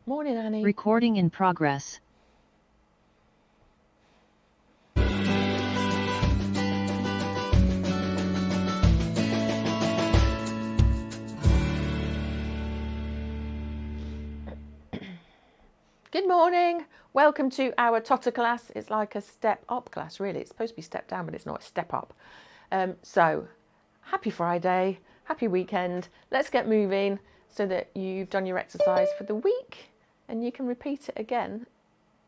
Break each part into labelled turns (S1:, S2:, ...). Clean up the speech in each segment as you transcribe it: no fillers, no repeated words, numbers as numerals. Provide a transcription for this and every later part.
S1: Morning, Annie.
S2: Recording in progress.
S1: Good morning. Welcome to our Totter class. It's like a step up class, really. It's supposed to be step down, but it's not. It's step up. So, happy Friday, happy weekend. Let's get moving so that you've done your exercise for the week and you can repeat it again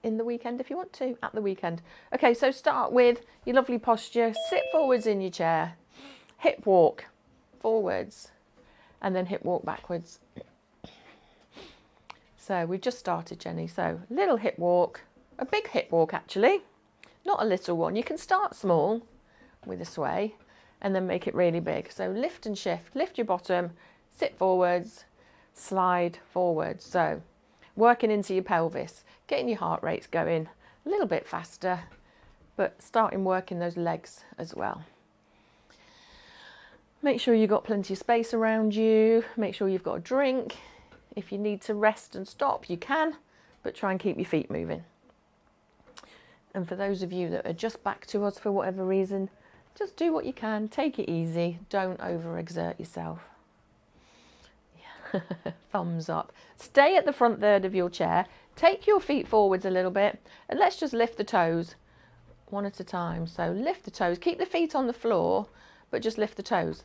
S1: in the weekend if you want to, at the weekend. Okay, so start with your lovely posture. Sit forwards in your chair. Hip walk forwards and then hip walk backwards. So we've just started, Jenny. So little hip walk, a big hip walk actually, not a little one. You can start small with a sway and then make it really big. So lift and shift, lift your bottom, sit forwards, slide forwards. So working into your pelvis, getting your heart rates going a little bit faster, but starting working those legs as well. Make sure you've got plenty of space around you. Make sure you've got a drink. If you need to rest and stop, you can, but try and keep your feet moving. And for those of you that are just back to us for whatever reason, just do what you can, take it easy, don't overexert yourself. Yeah. Thumbs up. Stay at the front third of your chair, take your feet forwards a little bit, and let's just lift the toes one at a time. So lift the toes, keep the feet on the floor, but just lift the toes.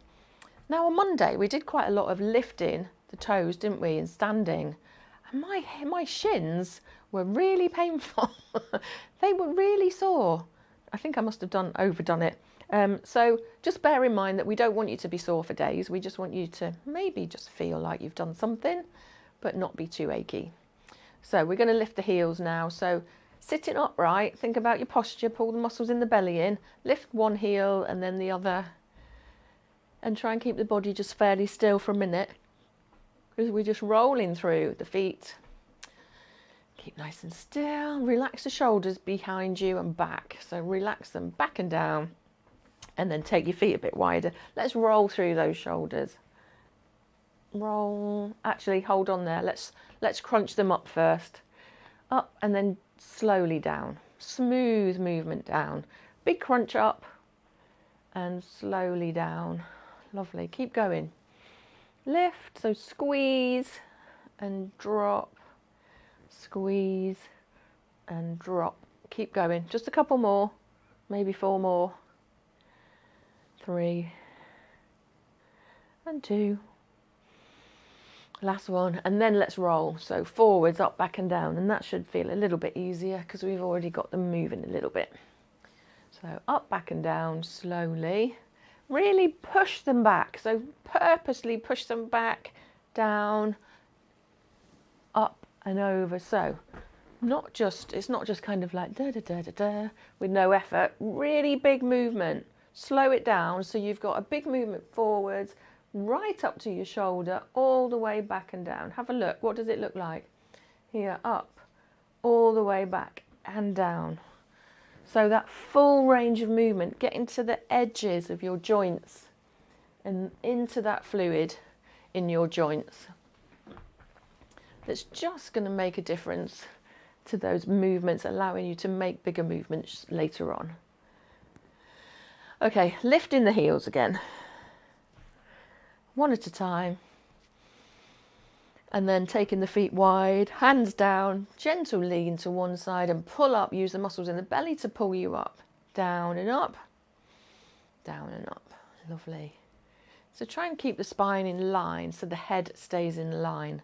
S1: Now on Monday, we did quite a lot of lifting the toes, didn't we, and standing. And my shins were really painful. They were really sore. I think I must have overdone it. So just bear in mind that we don't want you to be sore for days. We just want you to maybe just feel like you've done something, but not be too achy. So we're going to lift the heels now. So sitting upright, think about your posture, pull the muscles in the belly in, lift one heel and then the other, and try and keep the body just fairly still for a minute. Because we're just rolling through the feet. Keep nice and still. Relax the shoulders behind you and back. So relax them back and down. And then take your feet a bit wider. Let's roll through those shoulders. Roll. Actually, hold on there. Let's crunch them up first. Up and then slowly down. Smooth movement down. Big crunch up and slowly down. Lovely. Keep going. Lift, so squeeze and drop, squeeze and drop. Keep going, just a couple more, maybe 4 more, 3 and 2, last one, and then let's roll. So forwards, up, back and down, and that should feel a little bit easier because we've already got them moving a little bit. So up, back and down slowly. Really push them back, so purposely push them back, down, up and over. So it's not just kind of like da da da da da with no effort. Really big movement. Slow it down so you've got a big movement forwards, right up to your shoulder, all the way back and down. Have a look. What does it look like? Here, up, all the way back and down. So that full range of movement, get into the edges of your joints and into that fluid in your joints. That's just going to make a difference to those movements, allowing you to make bigger movements later on. Okay, lifting the heels again, one at a time. And then taking the feet wide, hands down, gentle lean to one side and pull up. Use the muscles in the belly to pull you up. Down and up, down and up. Lovely. So try and keep the spine in line so the head stays in line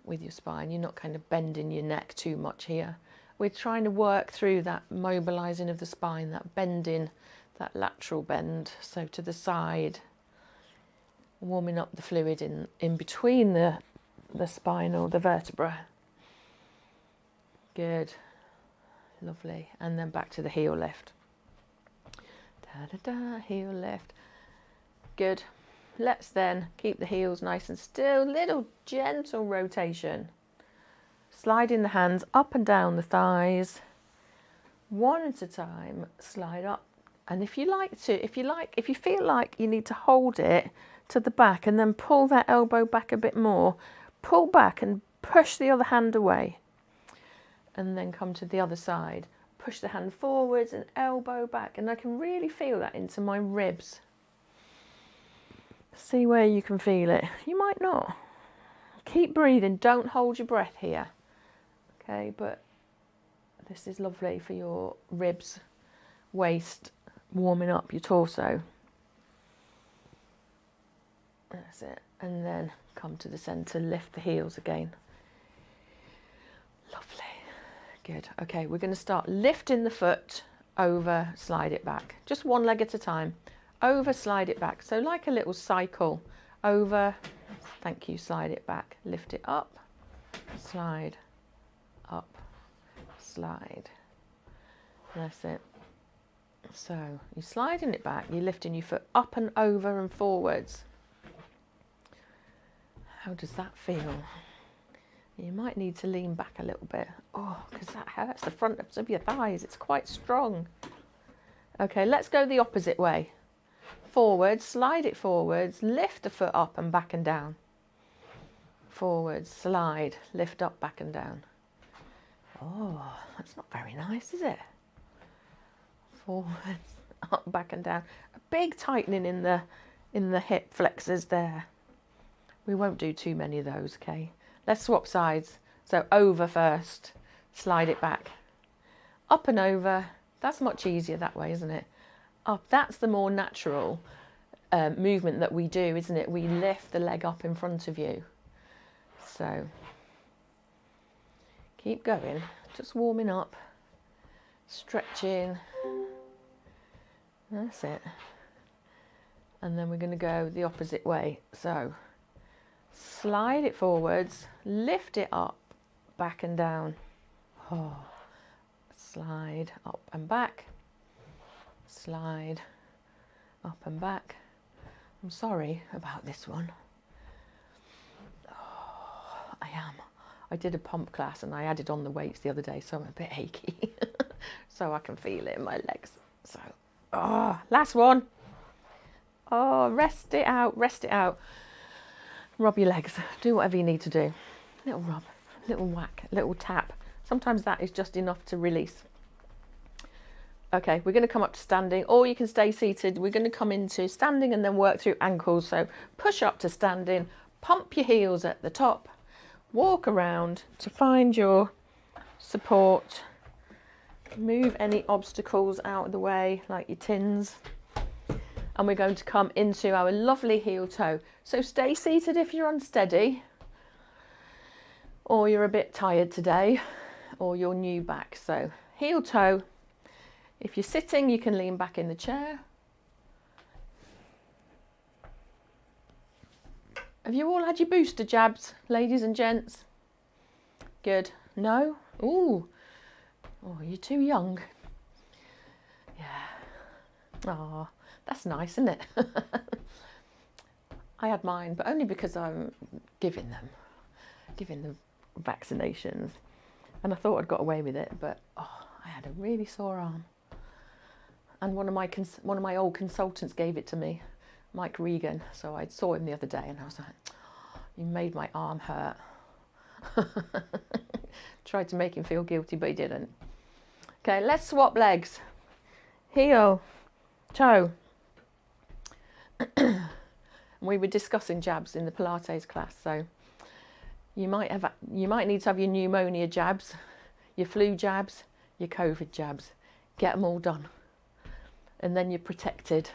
S1: with your spine. You're not kind of bending your neck too much here. We're trying to work through that mobilizing of the spine, that bending, that lateral bend. So to the side, warming up the fluid in between the spine or the vertebra. Good. Lovely. And then back to the heel lift. Da da da, heel lift. Good. Let's then keep the heels nice and still. Little gentle rotation. Sliding the hands up and down the thighs. One at a time. Slide up. And if you feel like you need to hold it to the back and then pull that elbow back a bit more, pull back and push the other hand away. And then come to the other side. Push the hand forwards and elbow back. And I can really feel that into my ribs. See where you can feel it. You might not. Keep breathing. Don't hold your breath here. Okay, but this is lovely for your ribs, waist, warming up your torso. That's it. And then come to the centre, lift the heels again. Lovely. Good. Okay, we're going to start lifting the foot over, slide it back. Just one leg at a time. Over, slide it back. So like a little cycle. Over, thank you, slide it back. Lift it up, slide, up, slide. That's it. So you're sliding it back, you're lifting your foot up and over and forwards. How does that feel? You might need to lean back a little bit. Oh, because that hurts the front of your thighs. It's quite strong. Okay, let's go the opposite way. Forwards, slide it forwards, lift the foot up and back and down. Forwards, slide, lift up, back and down. Oh, that's not very nice, is it? Forwards, up, back and down. A big tightening in the hip flexors there. We won't do too many of those, okay? Let's swap sides. So over first, slide it back. Up and over. That's much easier that way, isn't it? Up, that's the more natural movement that we do, isn't it? We lift the leg up in front of you. So keep going, just warming up, stretching. That's it. And then we're going to go the opposite way. So slide it forwards, lift it up, back and down. Oh, slide up and back. Slide up and back. I'm sorry about this one. Oh, I am. I did a pump class and I added on the weights the other day, so I'm a bit achy. So I can feel it in my legs. So, last one. Oh, rest it out, rest it out. Rub your legs. Do whatever you need to do. Little rub, little whack, little tap. Sometimes that is just enough to release. Okay, we're going to come up to standing, or you can stay seated. We're going to come into standing and then work through ankles. So push up to standing, pump your heels at the top, walk around to find your support, move any obstacles out of the way, like your tins. And we're going to come into our lovely heel toe. So stay seated if you're unsteady, or you're a bit tired today, or you're new back. So heel toe. If you're sitting, you can lean back in the chair. Have you all had your booster jabs, ladies and gents? Good. No? Ooh. Oh, you're too young. Yeah. Oh, that's nice, isn't it? I had mine, but only because I'm giving them vaccinations. And I thought I'd got away with it, but I had a really sore arm. And one of my old consultants gave it to me, Mike Regan. So I saw him the other day and I was like, you made my arm hurt. Tried to make him feel guilty, but he didn't. Okay, let's swap legs. Heel, toe. We were discussing jabs in the Pilates class, so you might need to have your pneumonia jabs, your flu jabs, your COVID jabs. Get them all done. And then you're protected.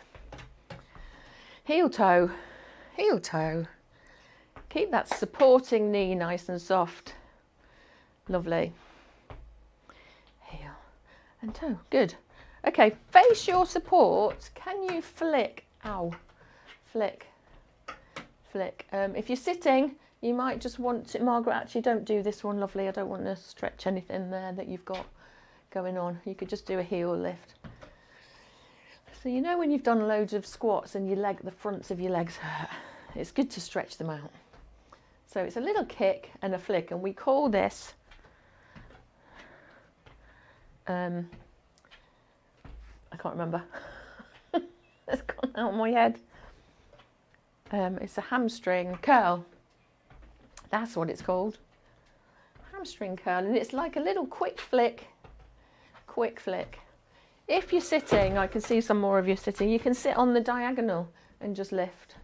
S1: Heel toe, heel toe. Keep that supporting knee nice and soft. Lovely. Heel and toe, good. Okay, face your support. Can you flick? Ow, flick, flick. If you're sitting, you might just want to, Margaret, actually don't do this one, lovely. I don't want to stretch anything there that you've got going on. You could just do a heel lift. So you know when you've done loads of squats and the fronts of your legs hurt, it's good to stretch them out. So it's a little kick and a flick, and we call this, I can't remember, it's gone out of my head. It's a hamstring curl, that's what it's called. hamstring curl, and it's like a little quick flick. If you're sitting, I can see some more of you sitting, you can sit on the diagonal and just lift,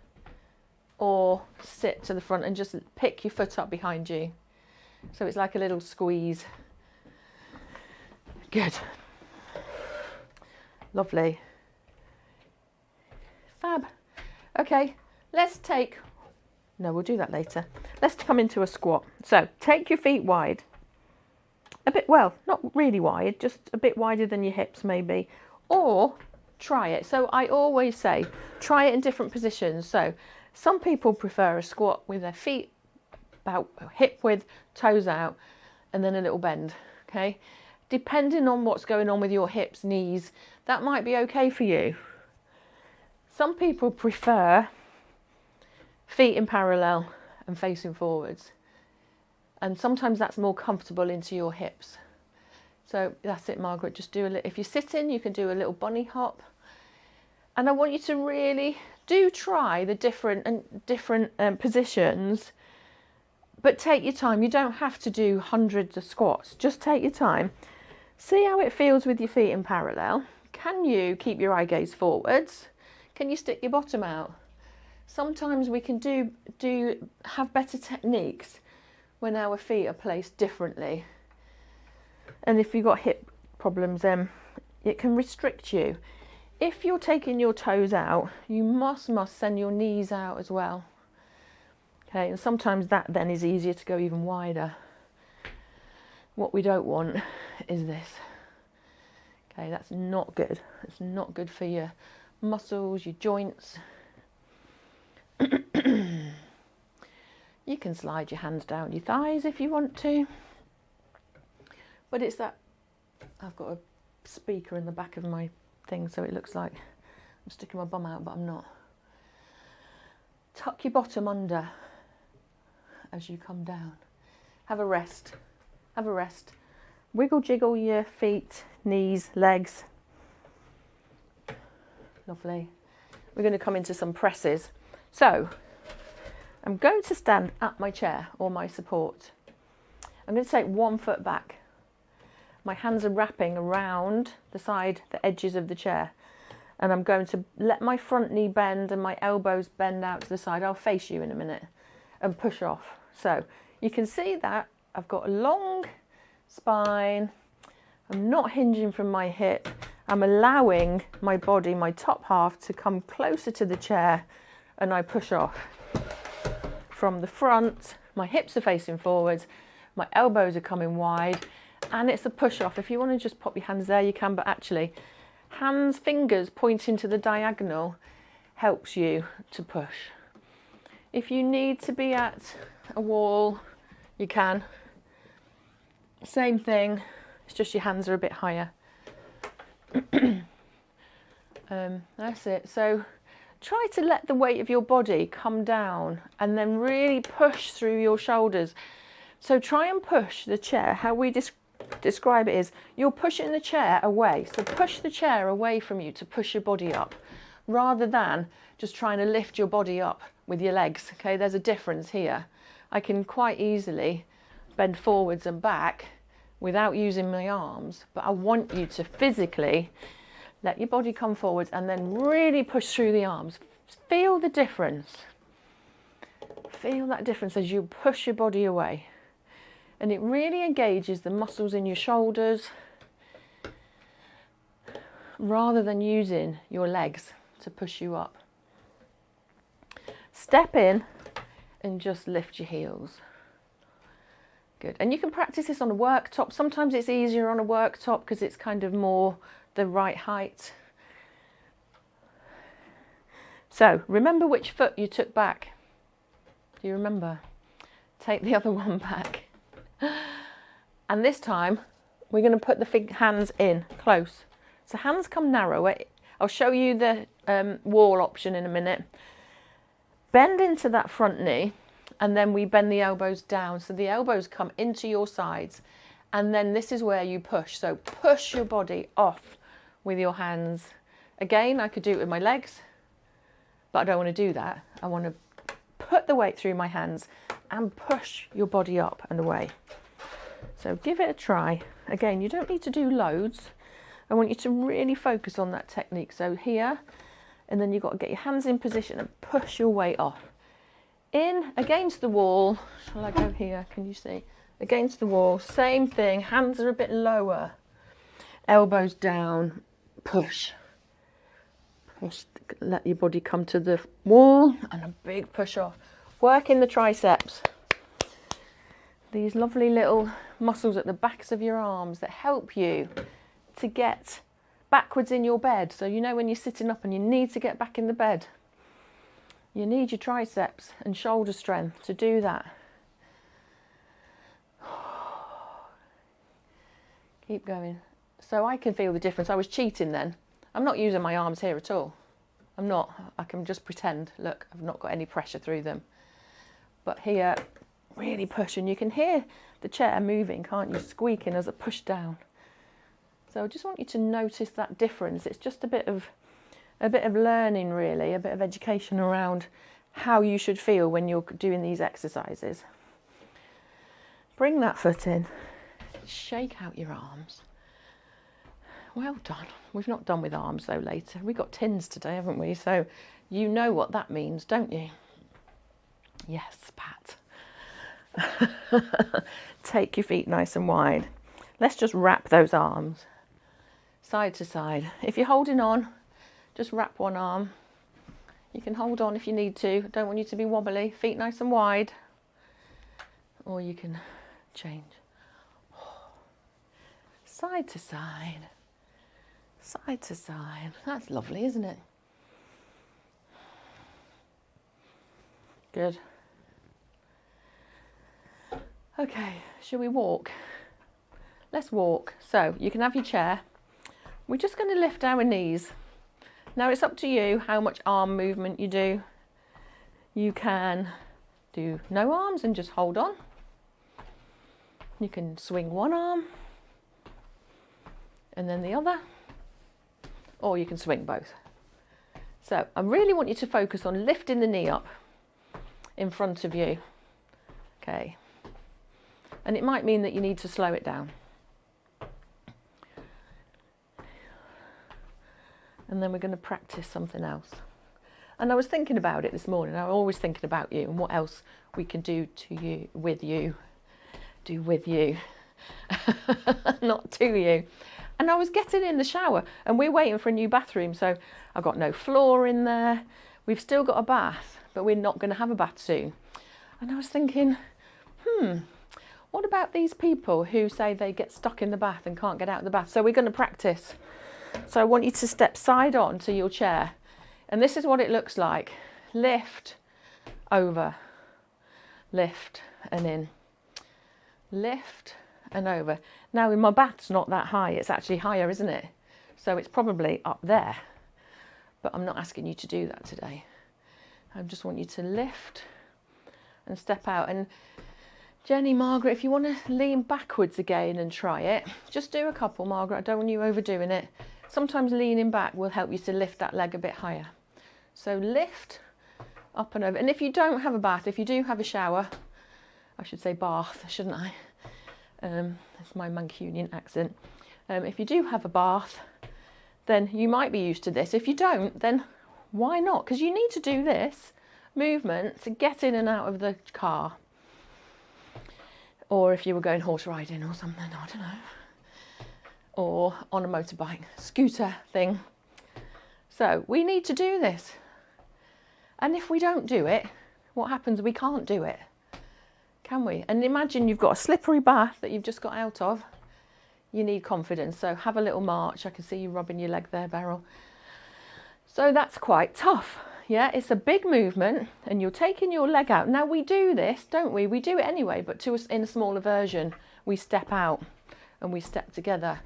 S1: or sit to the front and just pick your foot up behind you. So it's like a little squeeze. Good. Lovely. Fab. Okay, let's take, no, we'll do that later. Let's come into a squat. So take your feet wide. A bit, well, not really wide, just a bit wider than your hips maybe. Or try it. So I always say, try it in different positions. So some people prefer a squat with their feet about hip width, toes out, and then a little bend, okay? Depending on what's going on with your hips, knees, that might be okay for you. Some people prefer feet in parallel and facing forwards. And sometimes that's more comfortable into your hips. So that's it, Margaret. Just do a little, if you're sitting, you can do a little bunny hop. And I want you to really do try the different positions, but take your time. You don't have to do hundreds of squats. Just take your time. See how it feels with your feet in parallel. Can you keep your eye gaze forwards? Can you stick your bottom out? Sometimes we can have better techniques when our feet are placed differently. And if you've got hip problems, it can restrict you. If you're taking your toes out, you must send your knees out as well. Okay, and sometimes that then is easier to go even wider. What we don't want is this. Okay, that's not good. It's not good for your muscles, your joints. You can slide your hands down your thighs if you want to. But it's that, I've got a speaker in the back of my thing, so it looks like I'm sticking my bum out, but I'm not. Tuck your bottom under as you come down. Have a rest. Have a rest. Wiggle jiggle your feet, knees, legs. Lovely. We're going to come into some presses. So I'm going to stand at my chair or my support. I'm going to take 1 foot back. My hands are wrapping around the edges of the chair. And I'm going to let my front knee bend and my elbows bend out to the side. I'll face you in a minute and push off. So you can see that I've got a long spine. I'm not hinging from my hip. I'm allowing my body, my top half, to come closer to the chair, and I push off. From the front, my hips are facing forwards, my elbows are coming wide, and it's a push off. If you want to just pop your hands there, you can, but actually, fingers pointing to the diagonal helps you to push. If you need to be at a wall, you can. Same thing, it's just your hands are a bit higher. That's it. So try to let the weight of your body come down and then really push through your shoulders. So try and push the chair. How we describe it is you're pushing the chair away. So push the chair away from you to push your body up, rather than just trying to lift your body up with your legs. Okay, there's a difference here. I can quite easily bend forwards and back without using my arms, but I want you to physically let your body come forwards and then really push through the arms. Feel the difference. Feel that difference as you push your body away. And it really engages the muscles in your shoulders rather than using your legs to push you up. Step in and just lift your heels. Good. And you can practice this on a worktop. Sometimes it's easier on a worktop because it's kind of more the right height. So remember which foot you took back. Do you remember? Take the other one back. And this time we're going to put the hands in close. So hands come narrower. I'll show you the wall option in a minute. Bend into that front knee, and then we bend the elbows down. So the elbows come into your sides, and then this is where you push. So push your body off with your hands. Again, I could do it with my legs, but I don't want to do that. I want to put the weight through my hands and push your body up and away. So give it a try. Again, you don't need to do loads. I want you to really focus on that technique. So here, and then you've got to get your hands in position and push your weight off. In against the wall. Shall I go here? Can you see? Against the wall, same thing. Hands are a bit lower. Elbows down. Push. Push. Let your body come to the wall and a big push off. Work in the triceps. These lovely little muscles at the backs of your arms that help you to get backwards in your bed. So you know when you're sitting up and you need to get back in the bed, you need your triceps and shoulder strength to do that. Keep going. So I can feel the difference. I was cheating then. I'm not using my arms here at all. I'm not. I can just pretend. Look, I've not got any pressure through them. But here, really push, and you can hear the chair moving, can't you? Squeaking as I push down. So I just want you to notice that difference. It's just a bit of learning, really, a bit of education around how you should feel when you're doing these exercises. Bring that foot in. Shake out your arms. Well done. We've not done with arms though later. We've got tins today, haven't we? So you know what that means, don't you? Yes, Pat. Take your feet nice and wide. Let's just wrap those arms side to side. If you're holding on, just wrap one arm. You can hold on if you need to. Don't want you to be wobbly. Feet nice and wide. Or you can change. Side to side. Side to side. That's lovely, isn't it? Good. Okay, shall we walk? Let's walk. So you can have your chair. We're just going to lift our knees. Now it's up to you how much arm movement you do. You can do no arms and just hold on. You can swing one arm and then the other, or you can swing both. So I really want you to focus on lifting the knee up in front of you. Okay. And it might mean that you need to slow it down. And then we're going to practice something else. And I was thinking about it this morning. I'm always thinking about you and what else we can do to you, with you, do with you, not to you. And I was getting in the shower and we're waiting for a new bathroom. So I've got no floor in there. We've still got a bath, but we're not going to have a bath soon. And I was thinking, what about these people who say they get stuck in the bath and can't get out of the bath? So we're going to practice. So I want you to step side on to your chair. And this is what it looks like. Lift, over, lift and in. Lift and over. Now my bath's not that high. It's actually higher, isn't it? So it's probably up there. But I'm not asking you to do that today. I just want you to lift and step out. And Jenny, Margaret, if you want to lean backwards again and try it, just do a couple, Margaret. I don't want you overdoing it. Sometimes leaning back will help you to lift that leg a bit higher. So lift, up and over. And if you don't have a bath, if you do have a shower, I should say bath, shouldn't I? That's my Mancunian accent. If you do have a bath, then you might be used to this. If you don't, then why not? Because you need to do this movement to get in and out of the car. Or if you were going horse riding or something, I don't know. Or on a motorbike, scooter thing. So we need to do this. And if we don't do it, what happens? We can't do it, can we? And imagine you've got a slippery bath that you've just got out of. You need confidence. So have a little march. I can see you rubbing your leg there, Beryl. So that's quite tough. Yeah, it's a big movement and you're taking your leg out. Now we do this, don't we? We do it anyway, but in a smaller version. We step out and we step together.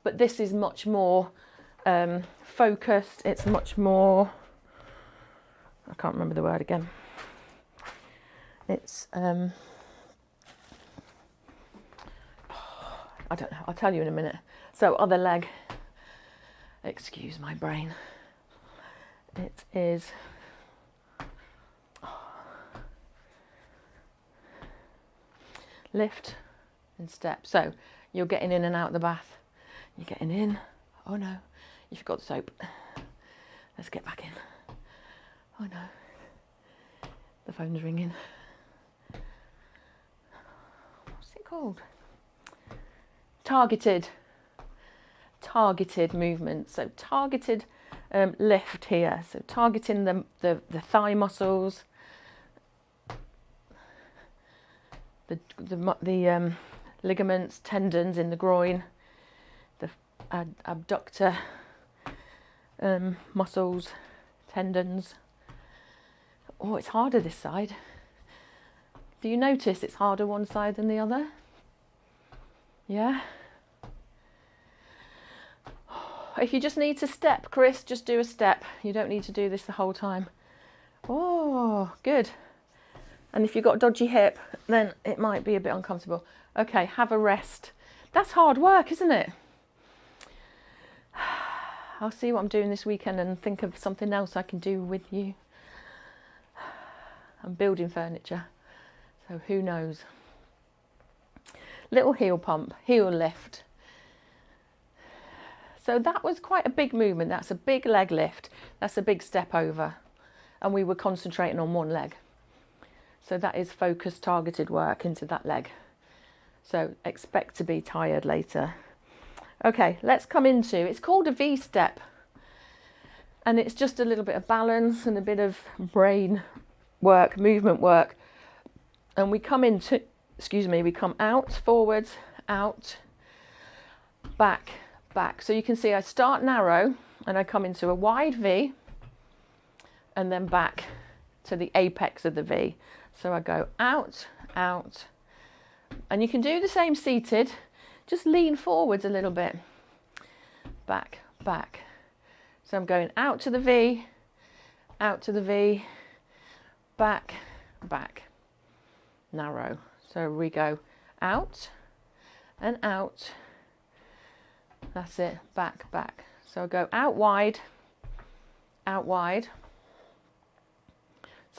S1: But this is much more focused. It's much more, I can't remember the word again. It's, I don't know, I'll tell you in a minute. So other leg, excuse my brain. It is lift, and step. So you're getting in and out of the bath. You're getting in. Oh no, you forgot the soap. Let's get back in. Oh no, the phone's ringing. What's it called? Targeted movement. So targeted lift here. So targeting the thigh muscles, the ligaments, tendons in the groin, the abductor muscles, tendons. Oh, it's harder this side. Do you notice it's harder one side than the other? Yeah? If you just need to step, Chris, just do a step. You don't need to do this the whole time. Oh, good. And if you've got a dodgy hip, then it might be a bit uncomfortable. Okay, have a rest. That's hard work, isn't it? I'll see what I'm doing this weekend and think of something else I can do with you. I'm building furniture, so who knows. Little heel pump, heel lift. So that was quite a big movement. That's a big leg lift. That's a big step over. And we were concentrating on one leg. So that is focused, targeted work into that leg. So expect to be tired later. Okay, let's come into, it's called a V step. And it's just a little bit of balance and a bit of brain work, movement work. And we come into, we come out, forwards, out, back, back. So you can see I start narrow and I come into a wide V and then back to the apex of the V. So I go out, out, and you can do the same seated, just lean forwards a little bit, back, back. So I'm going out to the V, back, back, narrow. So we go out and out. That's it, back, back. So I go out wide. So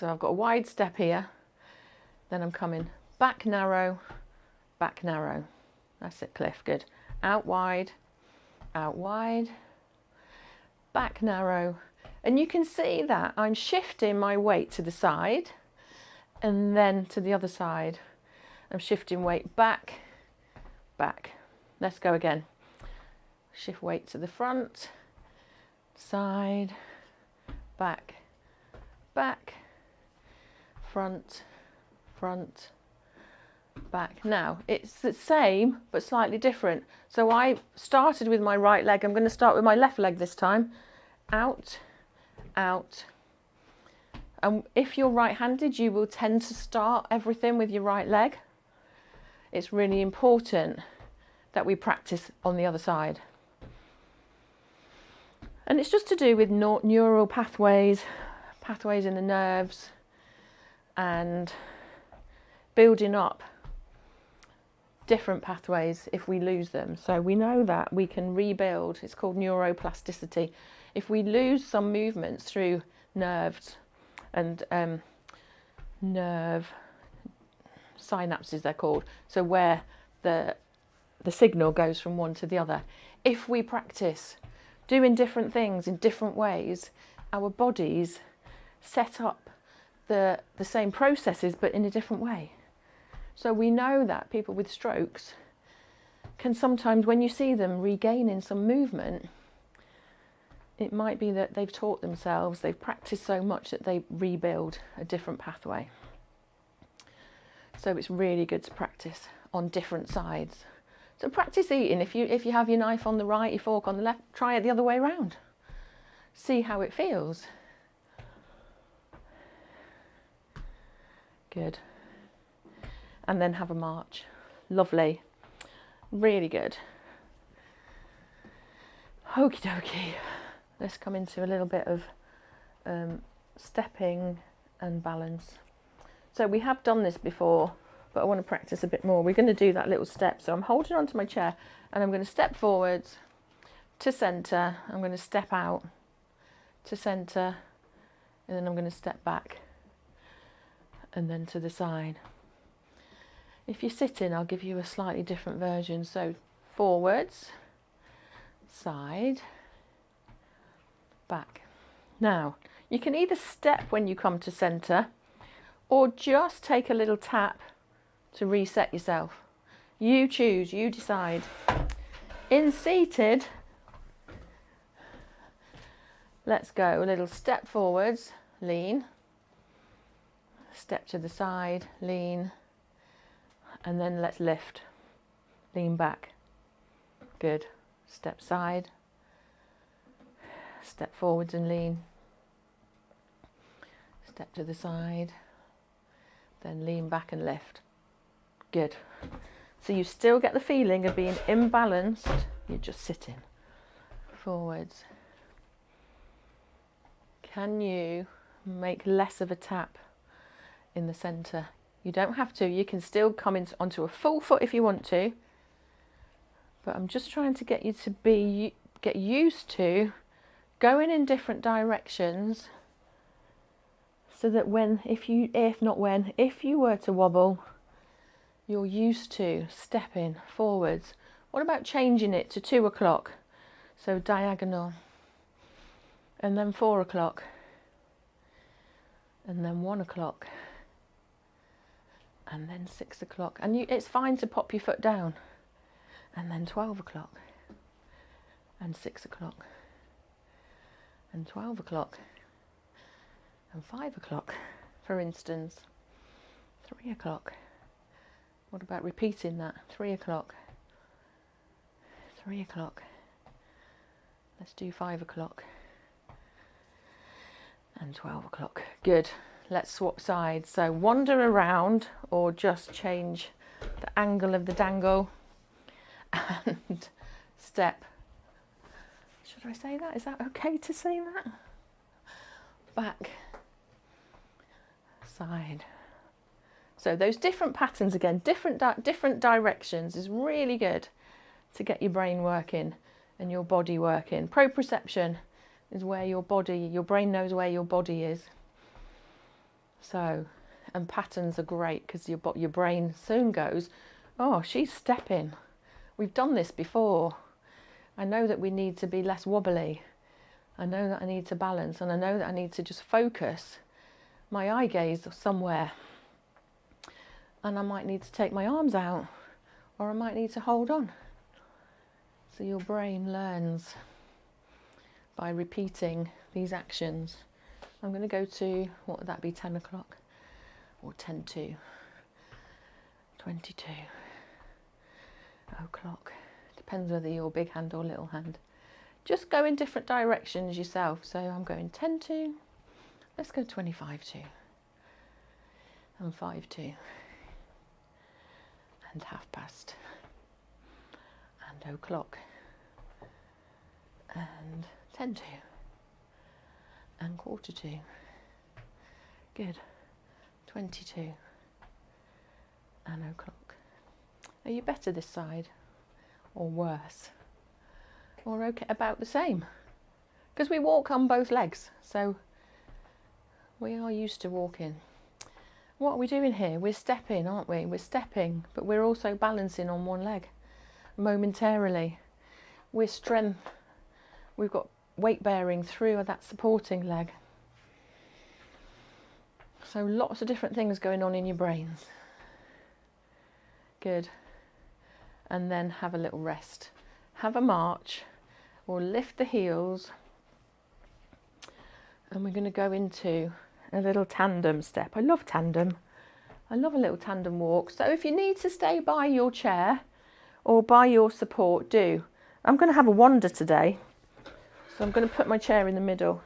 S1: I've got a wide step here. Then I'm coming back narrow. That's it, Cliff, good. Out wide, back narrow. And you can see that I'm shifting my weight to the side and then to the other side. I'm shifting weight back, back. Let's go again. Shift weight to the front, side, back, back, front, front, back. Now it's the same but slightly different. So I started with my right leg. I'm going to start with my left leg this time. Out, out. And if you're right-handed, you will tend to start everything with your right leg. It's really important that we practice on the other side. And it's just to do with neural pathways in the nerves, and building up different pathways if we lose them. So we know that we can rebuild. It's called neuroplasticity. If we lose some movements through nerves and nerve synapses, they're called, so where the signal goes from one to the other, if we practice doing different things in different ways, our bodies set up the same processes but in a different way. So we know that people with strokes can sometimes, when you see them regaining some movement, it might be that they've taught themselves, they've practiced so much that they rebuild a different pathway. So it's really good to practice on different sides. So practice eating. If you have your knife on the right, your fork on the left, try it the other way around. See how it feels. Good. And then have a march. Lovely. Really good. Okie dokie. Let's come into a little bit of stepping and balance. So we have done this before, but I want to practice a bit more. We're going to do that little step. So I'm holding onto my chair and I'm going to step forwards to centre. I'm going to step out to centre, and then I'm going to step back and then to the side. If you're sitting, I'll give you a slightly different version. So forwards, side, back. Now, you can either step when you come to centre or just take a little tap to reset yourself. You choose, you decide. In seated, let's go a little step forwards, lean, step to the side, lean, and then let's lift, lean back. Good. Step side, step forwards and lean, step to the side, then lean back and lift. Good. So you still get the feeling of being imbalanced, you're just sitting. Forwards. Can you make less of a tap in the centre? You don't have to, you can still come onto a full foot if you want to, but I'm just trying to get you to get used to going in different directions, so that if you were to wobble, you're used to stepping forwards. What about changing it to 2 o'clock? So diagonal, and then 4 o'clock, and then 1 o'clock, and then 6 o'clock. And it's fine to pop your foot down, and then 12 o'clock, and 6 o'clock, and 12 o'clock, and 5 o'clock, for instance, 3 o'clock. What about repeating that? 3 o'clock, 3 o'clock. Let's do 5 o'clock and 12 o'clock. Good. Let's swap sides. So wander around or just change the angle of the dangle and step. Should I say that? Is that okay to say that? Back, side. So those different patterns again, different directions is really good to get your brain working and your body working. Proprioception is where your brain knows where your body is. So, and patterns are great because your brain soon goes, oh, she's stepping. We've done this before. I know that we need to be less wobbly. I know that I need to balance, and I know that I need to just focus my eye gaze somewhere. And I might need to take my arms out, or I might need to hold on. So your brain learns by repeating these actions. I'm going to go to, what would that be, 10 o'clock? Or 10 to 22 o'clock. Depends whether you're big hand or little hand. Just go in different directions yourself. So I'm going 10 to, let's go 25 to, and 5 to, and 1/2 and o'clock, and 10 to, and 1/4 to. Good. 22 and o'clock. Are you better this side or worse? Or okay, about the same? Because we walk on both legs, so we are used to walking. What are we doing here? We're stepping, aren't we? We're stepping, but we're also balancing on one leg momentarily. We've got weight bearing through that supporting leg. So lots of different things going on in your brains. Good. And then have a little rest. Have a march, or lift the heels. And we're going to go into a little tandem step. I love tandem. I love a little tandem walk. So if you need to stay by your chair or by your support, do. I'm going to have a wander today. So I'm going to put my chair in the middle,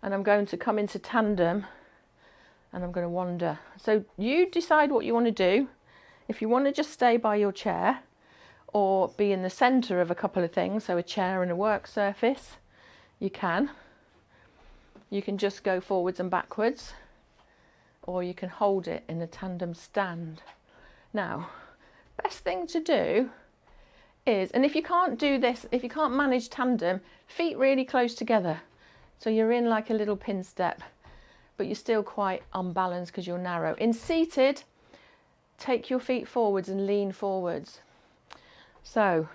S1: and I'm going to come into tandem, and I'm going to wander. So you decide what you want to do. If you want to just stay by your chair or be in the centre of a couple of things, so a chair and a work surface, you can. You can just go forwards and backwards, or you can hold it in a tandem stand. Now, best thing to do is, and if you can't do this, if you can't manage tandem, feet really close together. So you're in like a little pin step, but you're still quite unbalanced because you're narrow. In seated, take your feet forwards and lean forwards. So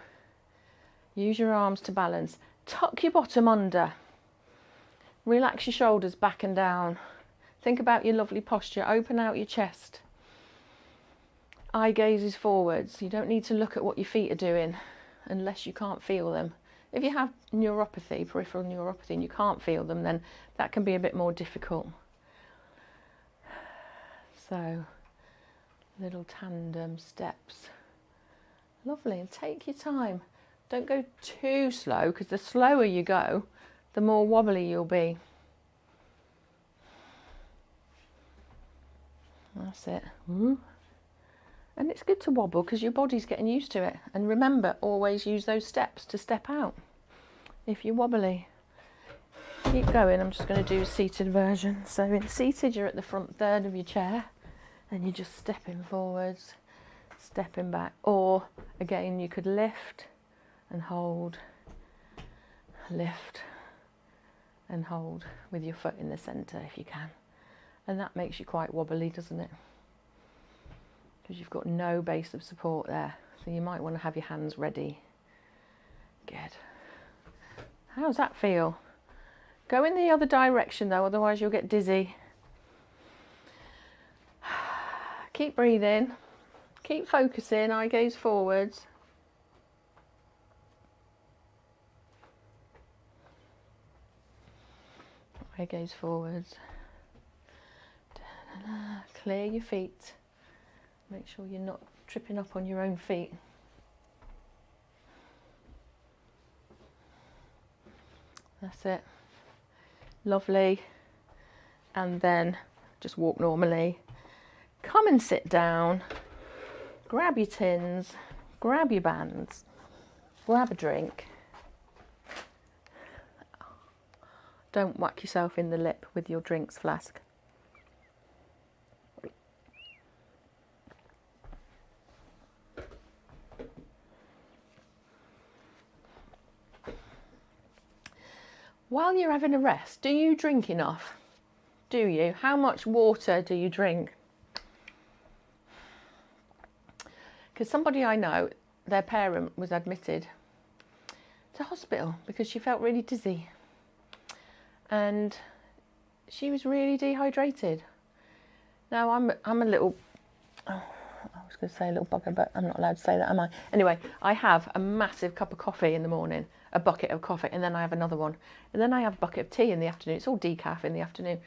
S1: use your arms to balance. Tuck your bottom under. Relax your shoulders back and down. Think about your lovely posture. Open out your chest. Eye gazes forwards. You don't need to look at what your feet are doing unless you can't feel them. If you have neuropathy, peripheral neuropathy, and you can't feel them, then that can be a bit more difficult. So, little tandem steps. Lovely, and take your time. Don't go too slow, because the slower you go, the more wobbly you'll be. That's it. And it's good to wobble because your body's getting used to it. And remember, always use those steps to step out if you're wobbly. Keep going. I'm just going to do a seated version. So in seated, you're at the front third of your chair and you're just stepping forwards, stepping back. Or again, you could lift and hold, lift and hold with your foot in the centre if you can. And that makes you quite wobbly, doesn't it? Because you've got no base of support there. So you might want to have your hands ready. Good. How's that feel? Go in the other direction though, otherwise you'll get dizzy. Keep breathing. Keep focusing, eye gaze forwards. Eye gaze forwards. Clear your feet. Make sure you're not tripping up on your own feet. That's it. Lovely. And then just walk normally. Come and sit down. Grab your tins. Grab your bands. Grab a drink. Don't whack yourself in the lip with your drinks flask. While you're having a rest, do you drink enough? Do you? How much water do you drink? Because somebody I know, their parent was admitted to hospital because she felt really dizzy. And she was really dehydrated. Now I'm a little, I was going to say a little bugger, but I'm not allowed to say that, am I? Anyway, I have a massive cup of coffee in the morning, a bucket of coffee, and then I have another one. And then I have a bucket of tea in the afternoon. It's all decaf in the afternoon.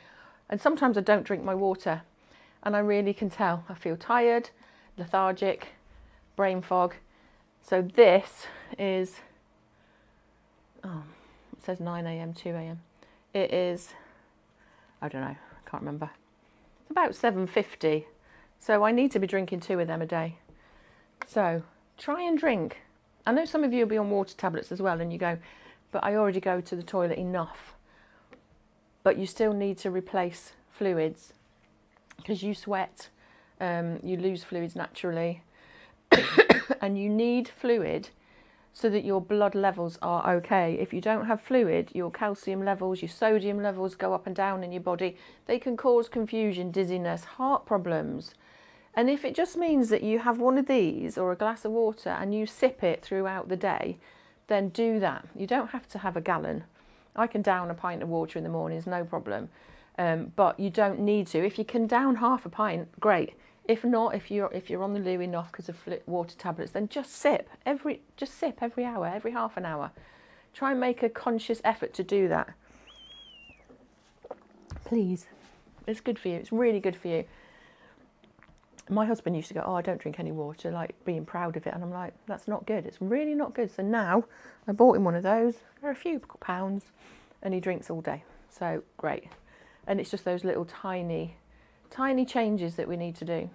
S1: And sometimes I don't drink my water. And I really can tell. I feel tired, lethargic, brain fog. So this is, it says 9 a.m, 2 a.m. It is, I don't know, I can't remember. It's about 7:50. So I need to be drinking 2 of them a day. So try and drink. I know some of you will be on water tablets as well and you go, but I already go to the toilet enough. But you still need to replace fluids because you sweat, you lose fluids naturally and you need fluid so that your blood levels are okay. If you don't have fluid, your calcium levels, your sodium levels go up and down in your body. They can cause confusion, dizziness, heart problems. And if it just means that you have one of these or a glass of water and you sip it throughout the day, then do that. You don't have to have a gallon. I can down a pint of water in the mornings, no problem. But you don't need to. If you can down half a pint, great. If not, if you're on the loo enough because of water tablets, then just sip every hour, every half an hour. Try and make a conscious effort to do that. Please. It's good for you. It's really good for you. My husband used to go, oh, I don't drink any water, like being proud of it. And I'm like, that's not good. It's really not good. So now I bought him one of those. They're a few pounds and he drinks all day. So great. And it's just those little tiny changes that we need to do.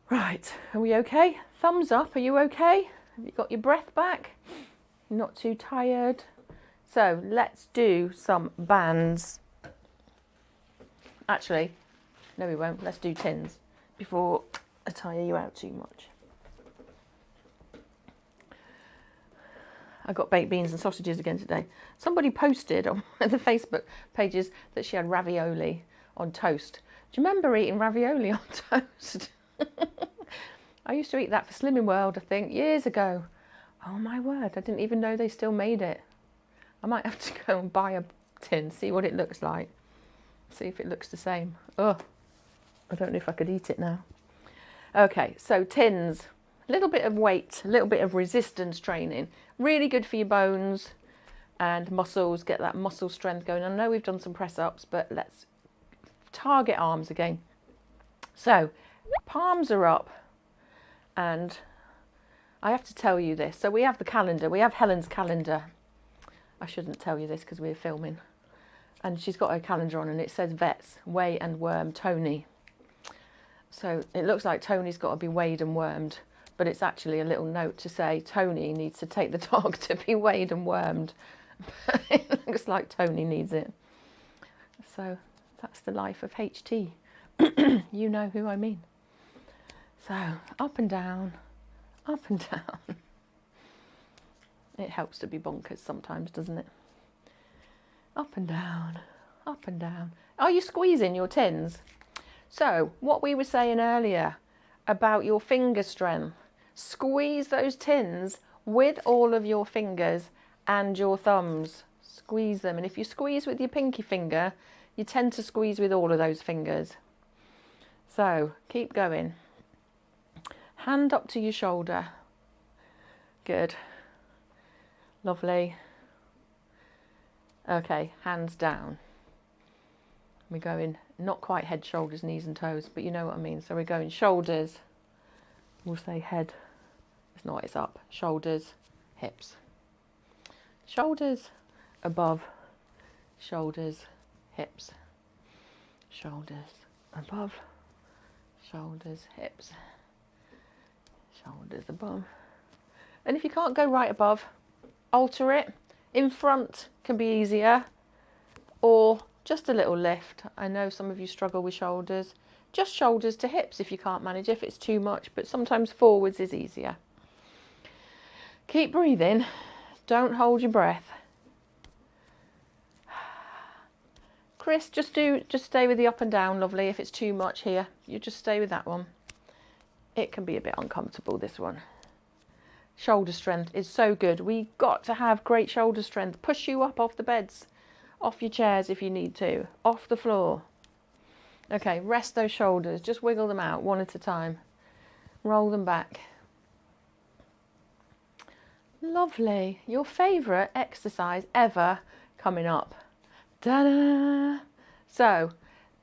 S1: Right, are we okay? Thumbs up, are you okay? Have you got your breath back? You're not too tired? So let's do some bands. Actually, no we won't, let's do tins before I tire you out too much. I got baked beans and sausages again today. Somebody posted on the Facebook pages that she had ravioli on toast. Do you remember eating ravioli on toast? I used to eat that for Slimming World, I think, years ago. Oh my word, I didn't even know they still made it. I might have to go and buy a tin, see what it looks like. See if it looks the same. Oh, I don't know if I could eat it now. Okay, so tins. A little bit of weight, a little bit of resistance training. Really good for your bones and muscles, get that muscle strength going. I know we've done some press-ups, but let's target arms again. So, palms are up, and I have to tell you this. So we have the calendar, we have Helen's calendar. I shouldn't tell you this because we're filming. And she's got her calendar on and it says vets, weigh and worm Tony. So it looks like Tony's got to be weighed and wormed, but it's actually a little note to say Tony needs to take the dog to be weighed and wormed. It looks like Tony needs it. So that's the life of HT. You know who I mean. So up and down, up and down. It helps to be bonkers sometimes, doesn't it? Up and down, up and down. Are you squeezing your tins? So what we were saying earlier about your finger strength, squeeze those tins with all of your fingers and your thumbs. Squeeze them. And if you squeeze with your pinky finger, you tend to squeeze with all of those fingers. So keep going. Hand up to your shoulder. Good. Lovely. Okay, hands down. We're going not quite head, shoulders, knees and toes, but you know what I mean. So we're going shoulders. We'll say head. It's not, it's up. Shoulders, hips. Shoulders, above. Shoulders, hips. Shoulders, above. Shoulders, hips. Shoulders above. And if you can't go right above, alter it. In front can be easier, or just a little lift. I know some of you struggle with shoulders. Just shoulders to hips if you can't manage, if it's too much, but sometimes forwards is easier. Keep breathing. Don't hold your breath. Chris, just stay with the up and down, lovely. If it's too much here, you just stay with that one. It can be a bit uncomfortable, this one. Shoulder strength is so good. We got to have great shoulder strength. Push you up off the beds, off your chairs if you need to, off the floor. Okay, rest those shoulders. Just wiggle them out one at a time. Roll them back. Lovely. Your favourite exercise ever coming up. Ta-da! So,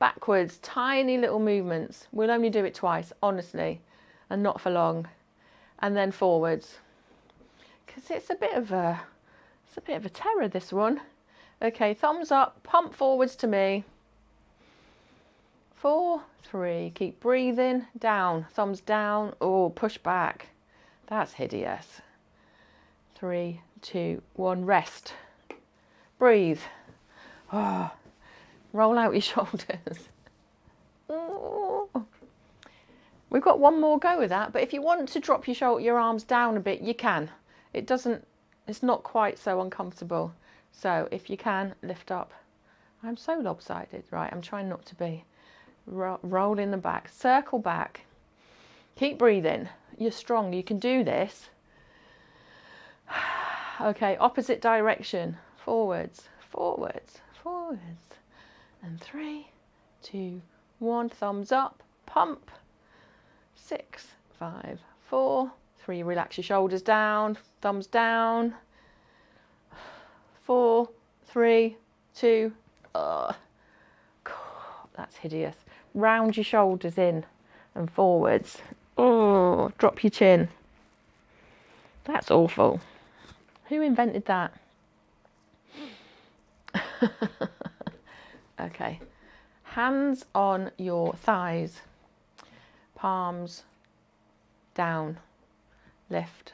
S1: backwards, tiny little movements. We'll only do it twice, honestly, and not for long. And then forwards. Because it's a bit of a terror, this one. Okay, thumbs up, pump forwards to me. 4, 3, keep breathing, down, thumbs down, oh, push back. That's hideous. 3, 2, 1, rest. Breathe. Oh, roll out your shoulders. Oh. We've got one more go with that, but if you want to drop your arms down a bit, you can. It's not quite so uncomfortable. So if you can, lift up. I'm so lopsided. Right, I'm trying not to be. Roll in the back, circle back. Keep breathing. You're strong, you can do this. Okay, opposite direction. Forwards, forwards, forwards. And 3, 2, 1, thumbs up, pump. 6, 5, 4, 3, relax your shoulders down, thumbs down. 4, 3, 2, that's hideous. Round your shoulders in and forwards. Oh, drop your chin. That's awful. Who invented that? Okay. Hands on your thighs. Palms down. Lift.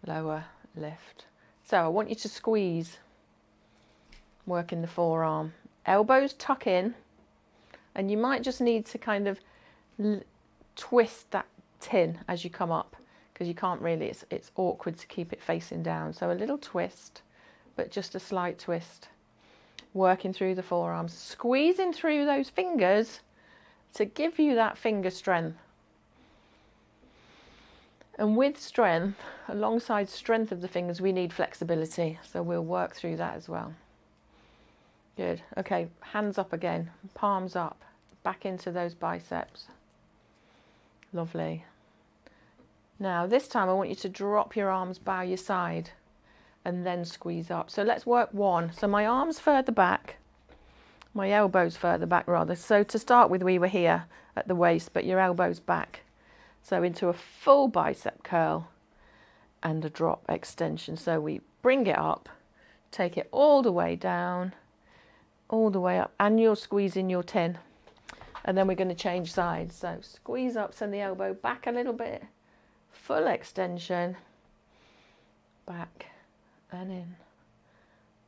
S1: Lower. Lift. So I want you to squeeze. Working the forearm. Elbows tuck in. And you might just need to kind of twist that tin as you come up, because you can't really, it's awkward to keep it facing down. So a little twist, but just a slight twist. Working through the forearms, squeezing through those fingers to give you that finger strength. And with strength, alongside strength of the fingers, we need flexibility. So we'll work through that as well. Good. Okay, hands up again, palms up, back into those biceps. Lovely. Now this time I want you to drop your arms, bow your side, and then squeeze up. So let's work one. So my arms further back, my elbows further back rather. So to start with, we were here at the waist, but your elbows back. So into a full bicep curl and a drop extension. So we bring it up, take it all the way down, all the way up, and you're squeezing your tin. And then we're going to change sides. So squeeze up, send the elbow back a little bit, full extension, back and in,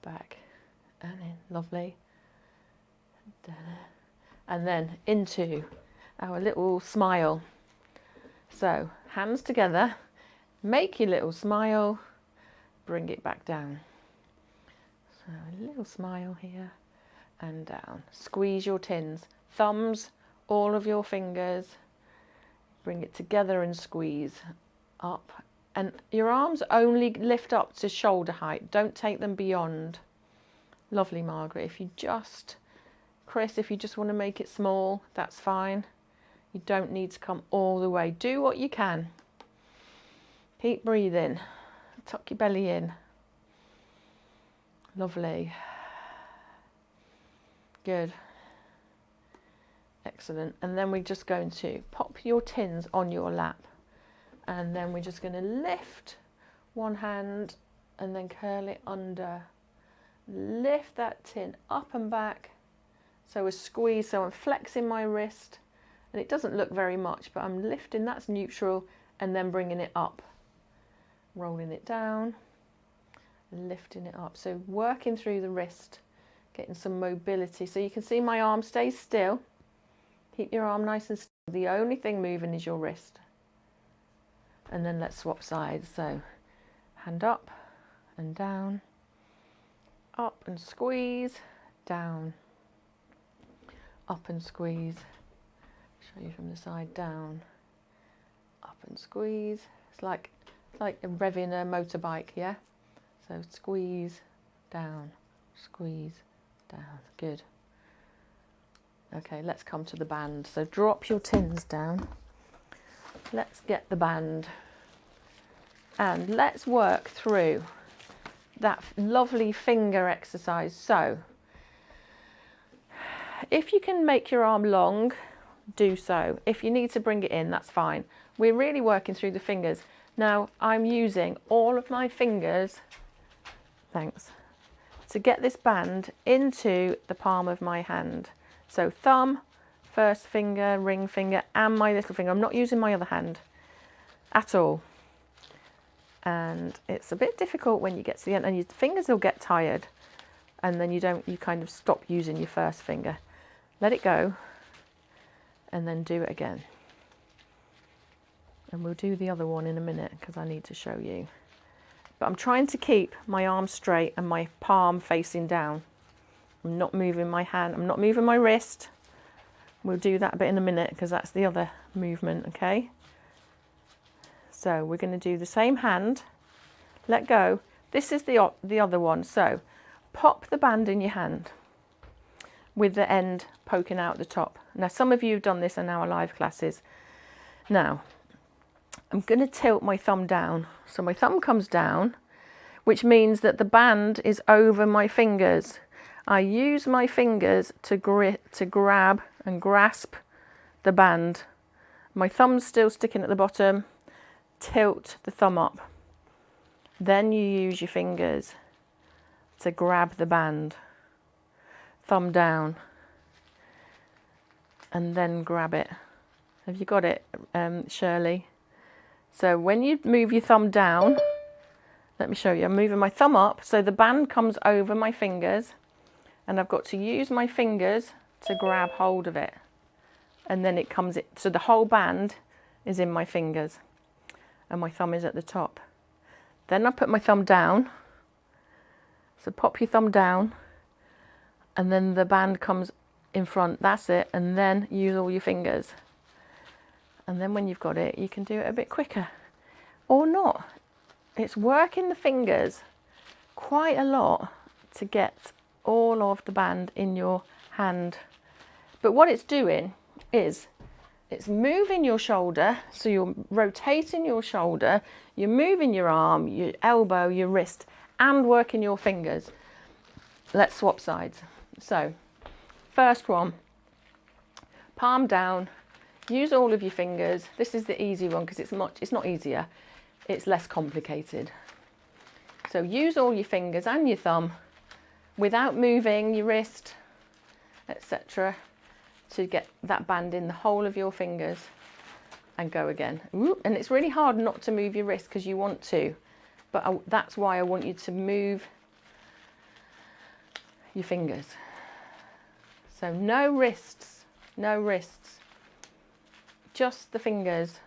S1: back and in. Lovely. And then into our little smile. So hands together, make your little smile, bring it back down. So a little smile here and down. Squeeze your tins, thumbs, all of your fingers, bring it together and squeeze up. And your arms only lift up to shoulder height, don't take them beyond. Lovely, Margaret. If you just, Chris, if you just want to make it small, that's fine. You don't need to come all the way. Do what you can. Keep breathing. Tuck your belly in. Lovely. Good. Excellent. And then we're just going to pop your tins on your lap. And then we're just going to lift one hand and then curl it under. Lift that tin up and back. So a squeeze. So I'm flexing my wrist. And it doesn't look very much, but I'm lifting, that's neutral, and then bringing it up. Rolling it down, lifting it up. So working through the wrist, getting some mobility. So you can see my arm stays still. Keep your arm nice and still. The only thing moving is your wrist. And then let's swap sides. So hand up and down, up and squeeze, down, up and squeeze. Show you from the side, down, up and squeeze. It's like revving a motorbike, yeah? So squeeze, down, good. Okay, let's come to the band. So drop your tins down. Let's get the band. And let's work through that lovely finger exercise. So if you can make your arm long, do so. If you need to bring it in, that's fine. We're really working through the fingers. Now I'm using all of my fingers, thanks, to get this band into the palm of my hand. So thumb, first finger, ring finger, and my little finger. I'm not using my other hand at all. And it's a bit difficult when you get to the end, and your fingers will get tired, and then you kind of stop using your first finger. Let it go. And then do it again. And we'll do the other one in a minute because I need to show you. But I'm trying to keep my arm straight and my palm facing down. I'm not moving my hand, I'm not moving my wrist. We'll do that a bit in a minute because that's the other movement, okay? So we're going to do the same hand, let go. This is the other one. So pop the band in your hand with the end poking out the top. Now some of you have done this in our live classes. Now I'm going to tilt my thumb down. So my thumb comes down, which means that the band is over my fingers. I use my fingers to grab and grasp the band. My thumb's still sticking at the bottom. Tilt the thumb up. Then you use your fingers to grab the band. Thumb down. And then grab it. Have you got it, Shirley? So when you move your thumb down, let me show you. I'm moving my thumb up so the band comes over my fingers, and I've got to use my fingers to grab hold of it. And then it comes, so the whole band is in my fingers and my thumb is at the top. Then I put my thumb down. So pop your thumb down, and then the band comes in front. That's it. And then use all your fingers. And then when you've got it, you can do it a bit quicker or not. It's working the fingers quite a lot to get all of the band in your hand. But what it's doing is it's moving your shoulder, so you're rotating your shoulder, you're moving your arm, your elbow, your wrist, and working your fingers. Let's swap sides. So, first one, palm down, use all of your fingers. This is the easy one because it's not easier, it's less complicated. So use all your fingers and your thumb without moving your wrist, etc., to get that band in the whole of your fingers, and go again. Ooh, and it's really hard not to move your wrist because you want to, but that's why I want you to move your fingers. So no wrists, just the fingers,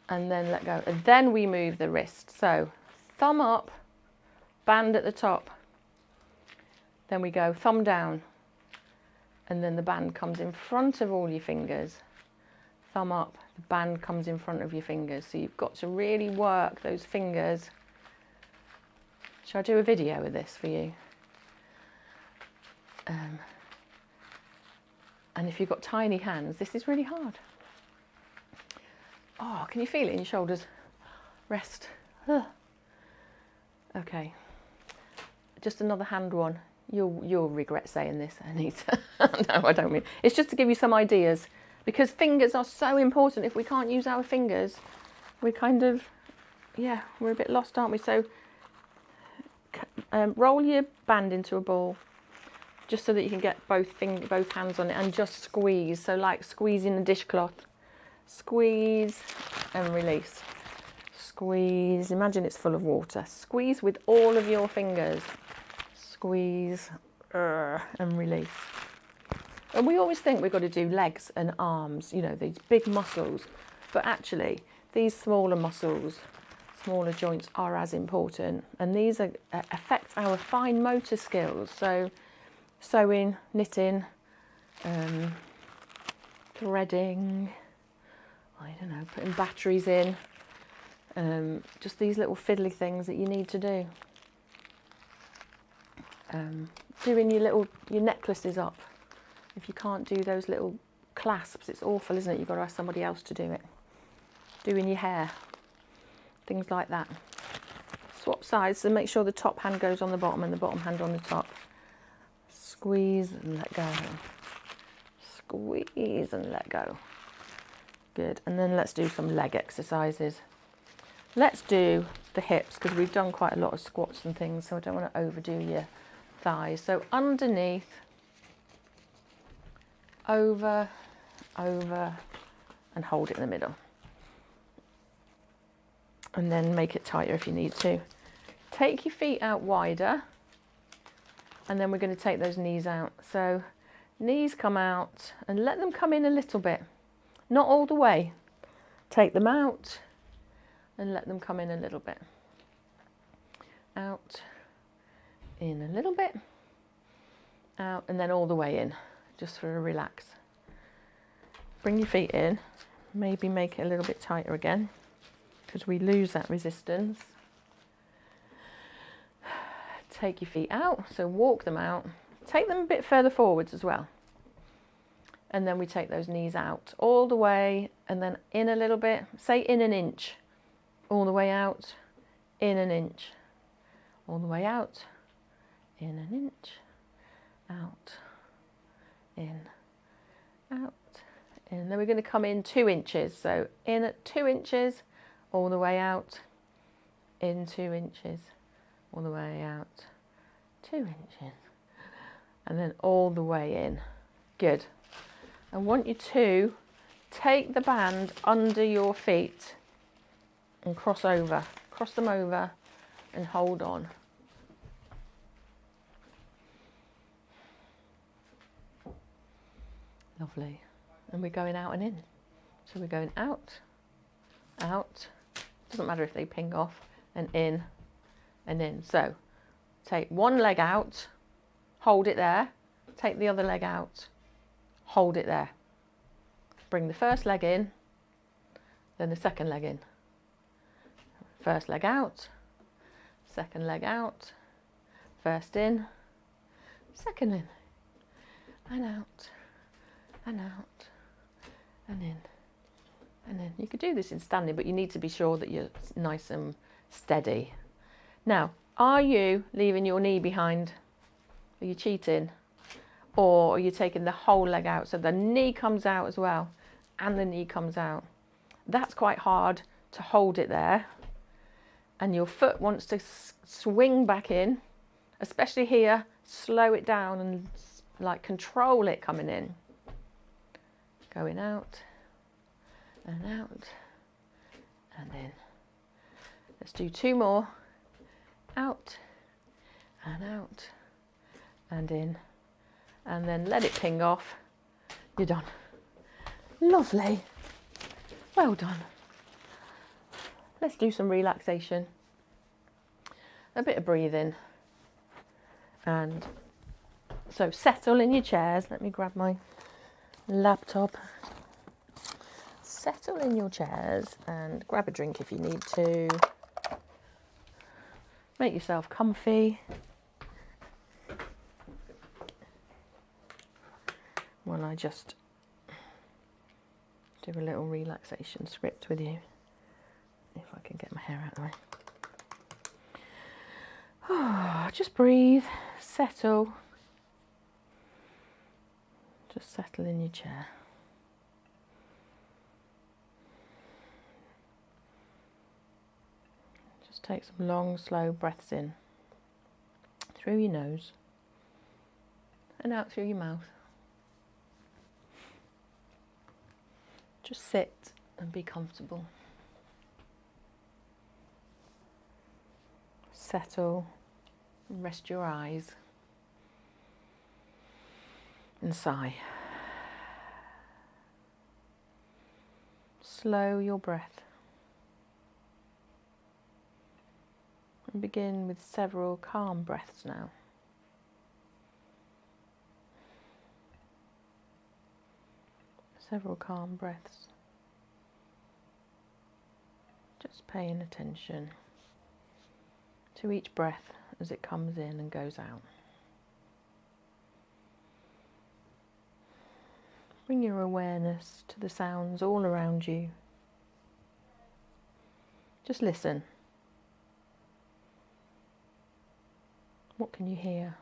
S1: and then let go. And then we move the wrist. So thumb up, band at the top. Then we go thumb down, and then the band comes in front of all your fingers. Thumb up, the band comes in front of your fingers. So you've got to really work those fingers. Shall I do a video of this for you? And if you've got tiny hands, this is really hard. Oh, can you feel it in your shoulders? Rest. Okay. Just another hand one. You'll regret saying this, Anita. No, I don't mean. It's just to give you some ideas, because fingers are so important. If we can't use our fingers, we kind of, we're a bit lost, aren't we? So roll your band into a ball, just so that you can get both hands on it, and just squeeze. So like squeezing a dishcloth. Squeeze and release. Squeeze. Imagine it's full of water. Squeeze with all of your fingers. Squeeze and release. And we always think we've got to do legs and arms, you know, these big muscles. But actually, these smaller muscles, smaller joints are as important. And these affect our fine motor skills. So sewing, knitting, threading, I don't know, putting batteries in, just these little fiddly things that you need to do. Doing your necklaces up. If you can't do those little clasps, it's awful, isn't it? You've got to ask somebody else to do it. Doing your hair, things like that. Swap sides, so make sure the top hand goes on the bottom and the bottom hand on the top. Squeeze and let go. Squeeze and let go. Good. And then let's do some leg exercises. Let's do the hips, because we've done quite a lot of squats and things, so I don't want to overdo your thighs. So underneath, over, and hold it in the middle. And then make it tighter if you need to. Take your feet out wider, and then we're going to take those knees out. So knees come out, and let them come in a little bit. Not all the way. Take them out and let them come in a little bit. Out, in a little bit, out, and then all the way in, just for a relax. Bring your feet in, maybe make it a little bit tighter again, because we lose that resistance. Take your feet out, so walk them out. Take them a bit further forwards as well. And then we take those knees out all the way, and then in a little bit, say in an inch, all the way out, in an inch, all the way out, in an inch, out, in, out, in. Then we're going to come in 2 inches. So in at 2 inches, all the way out, in 2 inches, all the way out, 2 inches, and then all the way in. Good. I want you to take the band under your feet and cross them over and hold on. Lovely. And we're going out and in. So we're going out, out, doesn't matter if they ping off, and in, and in. So take one leg out, hold it there, take the other leg out, hold it there. Bring the first leg in, then the second leg in. First leg out, second leg out, first in, second in, and out, and out, and in, and in. You could do this in standing, but you need to be sure that you're nice and steady. Now, are you leaving your knee behind? Are you cheating? Or are you taking the whole leg out? So the knee comes out as well, and the knee comes out. That's quite hard to hold it there. And your foot wants to swing back in, especially here. Slow it down and like control it coming in. Going out, and out, and in. Let's do 2 more. Out, and out, and in. And then let it ping off. You're done. Lovely. Well done. Let's do some relaxation. A bit of breathing. And so settle in your chairs. Let me grab my laptop. Settle in your chairs and grab a drink if you need to. Make yourself comfy. While I just do a little relaxation script with you. If I can get my hair out of the way. Oh, just breathe, settle. Just settle in your chair. Just take some long, slow breaths in. Through your nose. And out through your mouth. Just sit and be comfortable. Settle, rest your eyes, and sigh. Slow your breath. And begin with several calm breaths now. Several calm breaths. Just paying attention to each breath as it comes in and goes out. Bring your awareness to the sounds all around you. Just listen. What can you hear?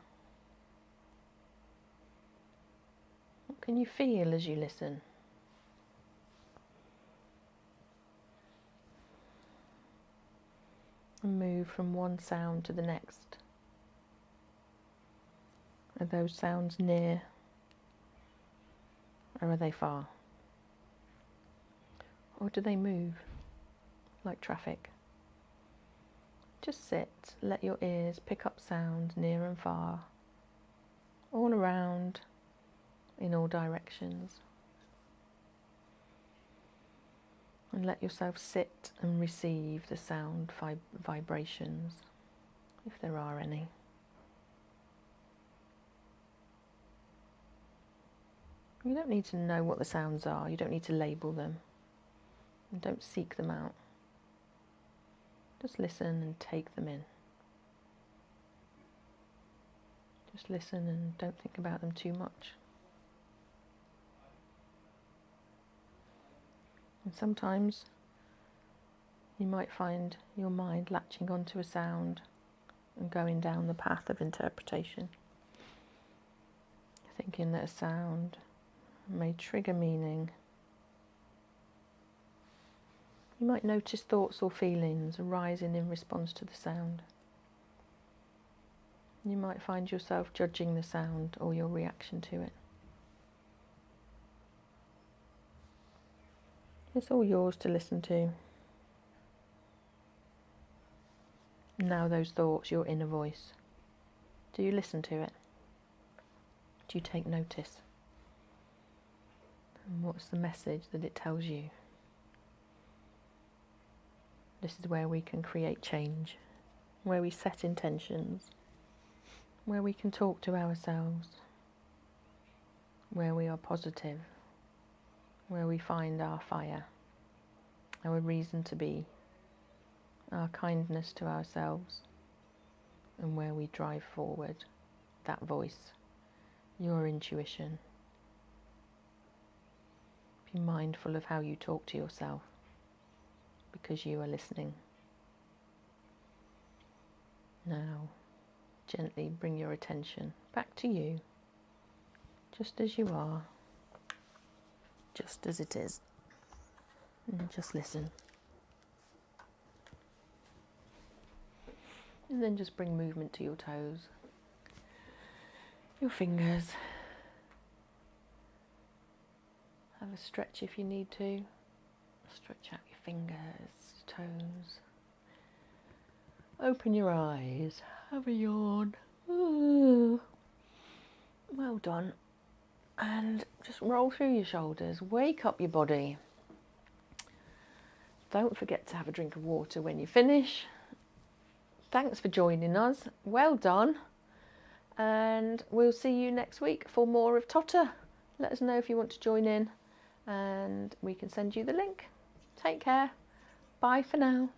S1: What can you feel as you listen? And move from one sound to the next. Are those sounds near, or are they far? Or do they move like traffic? Just sit, let your ears pick up sound near and far, all around, in all directions. And let yourself sit and receive the sound vibrations, if there are any. You don't need to know what the sounds are. You don't need to label them. And don't seek them out. Just listen and take them in. Just listen and don't think about them too much. And sometimes you might find your mind latching onto a sound and going down the path of interpretation, thinking that a sound may trigger meaning. You might notice thoughts or feelings arising in response to the sound. You might find yourself judging the sound or your reaction to it. It's all yours to listen to. Now those thoughts, your inner voice. Do you listen to it? Do you take notice? And what's the message that it tells you? This is where we can create change, where we set intentions, where we can talk to ourselves, where we are positive, where we find our fire, our reason to be, our kindness to ourselves, and where we drive forward, that voice, your intuition. Be mindful of how you talk to yourself, because you are listening. Now, gently bring your attention back to you, just as you are, just as it is, and just listen. And then just bring movement to your toes, your fingers. Have a stretch if you need to. Stretch out your fingers, toes. Open your eyes. Have a yawn. Ooh. Well done. And just roll through your shoulders. Wake up your body. Don't forget to have a drink of water when you finish. Thanks for joining us. Well done. And we'll see you next week for more of Totter. Let us know if you want to join in, and we can send you the link. Take care. Bye for now.